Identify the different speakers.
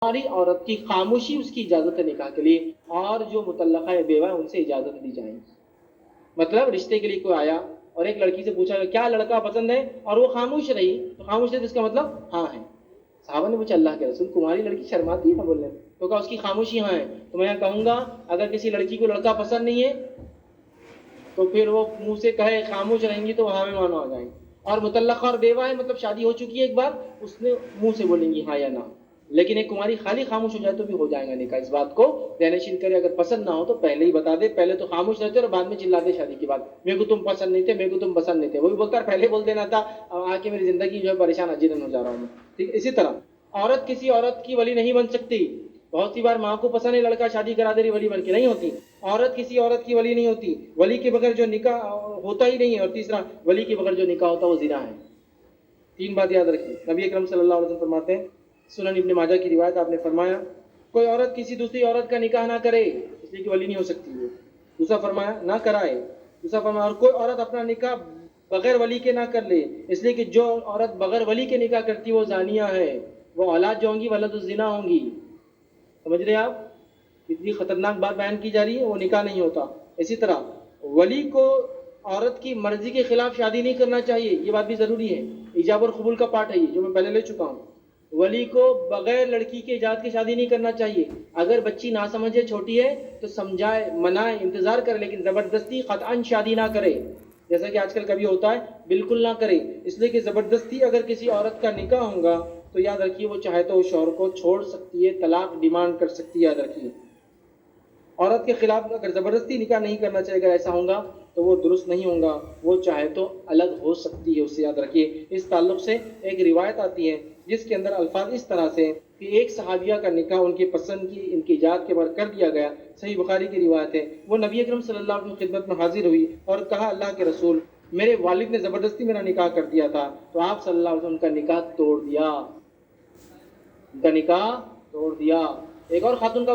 Speaker 1: ہماری عورت کی خاموشی اس کی اجازت ہے نکاح کے لیے، اور جو مطلقہ بیوہ ہے ان سے اجازت دی جائے گی۔ مطلب رشتے کے لیے کوئی آیا اور ایک لڑکی سے پوچھا کیا لڑکا پسند ہے، اور وہ خاموش رہی، تو خاموش رہی تو اس کا مطلب ہاں ہے۔ صحابہ نے پوچھا اللہ کے رسول تمہاری لڑکی شرماتی ہے نہ بولنے میں؟ تو کہا اس کی خاموشی ہاں ہے۔ تو میں کہوں گا اگر کسی لڑکی کو لڑکا پسند نہیں ہے تو پھر وہ منہ سے کہے خاموش رہیں گی تو ہاں میں مانو آ جائیں گے، اور مطلقہ اور بیوہ ہے مطلب شادی ہو چکی ہے ایک بار، اس نے منہ سے بولیں گی ہاں یا نہ۔ لیکن ایک کماری خالی خاموش ہو جائے تو بھی ہو جائے گا نکاح۔ اس بات کو دہنشین کرے، اگر پسند نہ ہو تو پہلے ہی بتا دے، پہلے تو خاموش رہتے اور بعد میں چلاتے شادی کی بات، میرے کو تم پسند نہیں تھے، میرے کو تم پسند نہیں تھے، وہ بھی بولتا ہے پہلے بول دینا تھا، اب آ کے میری زندگی جو ہے پریشان اجیرن ہو جا رہا ہوں میں۔ ٹھیک، اسی طرح عورت کسی عورت کی ولی نہیں بن سکتی۔ بہت سی بار ماں کو پسند ہے لڑکا، شادی کرا دے رہی، ولی بن کے نہیں ہوتی۔ عورت کسی عورت کی ولی نہیں ہوتی، ولی کے بغیر جو نکاح ہوتا ہی نہیں ہے، اور تیسرا ولی کے بغیر جو نکاح ہوتا ہے وہ زنا ہے۔ تین بات یاد رکھیے۔ نبی اکرم صلی اللہ علیہ وسلم فرماتے ہیں، سنن ابن ماجہ کی روایت، آپ نے فرمایا کوئی عورت کسی دوسری عورت کا نکاح نہ کرے، اس لیے کہ ولی نہیں ہو سکتی وہ۔ دوسرا فرمایا نہ کرائے، دوسرا فرمایا اور کوئی عورت اپنا نکاح بغیر ولی کے نہ کر لے، اس لیے کہ جو عورت بغیر ولی کے نکاح کرتی وہ زانیہ ہے، وہ اولاد جو ہوں گی ولد الزنا ہوں گی۔ سمجھ رہے آپ کتنی خطرناک بات بیان کی جا رہی ہے، وہ نکاح نہیں ہوتا۔ اسی طرح ولی کو عورت کی مرضی کے خلاف شادی نہیں کرنا چاہیے، یہ بات بھی ضروری ہے، ایجاب اور قبول کا پارٹ ہے یہ، جو میں پہلے لے چکا ہوں۔ ولی کو بغیر لڑکی کے اجازت کی شادی نہیں کرنا چاہیے۔ اگر بچی ناسمجھ ہے، چھوٹی ہے تو سمجھائے، منائے، انتظار کرے، لیکن زبردستی قطعاً شادی نہ کرے، جیسا کہ آج کل کبھی ہوتا ہے، بالکل نہ کرے۔ اس لیے کہ زبردستی اگر کسی عورت کا نکاح ہوگا تو یاد رکھیے وہ چاہے تو اس شوہر کو چھوڑ سکتی ہے، طلاق ڈیمانڈ کر سکتی ہے، یاد رکھیے۔ عورت کے خلاف اگر زبردستی نکاح نہیں کرنا چاہے گا، ایسا ہوگا تو وہ درست نہیں ہوگا، وہ چاہے تو الگ ہو سکتی ہے اس سے، یاد رکھیے۔ اس تعلق سے ایک روایت آتی ہے جس کے اندر الفاظ اس طرح سے کہ ایک صحابیہ کا نکاح ان کی پسند کی، ان کی اجازت کے بعد کر دیا گیا، صحیح بخاری کی روایت ہے۔ وہ نبی اکرم صلی اللہ علیہ وسلم کی خدمت میں حاضر ہوئی اور کہا اللہ کے رسول میرے والد نے زبردستی میرا نکاح کر دیا تھا، تو آپ صلی اللہ علیہ وسلم کا نکاح توڑ دیا، ان کا نکاح توڑ دیا۔ ایک اور خاتون کا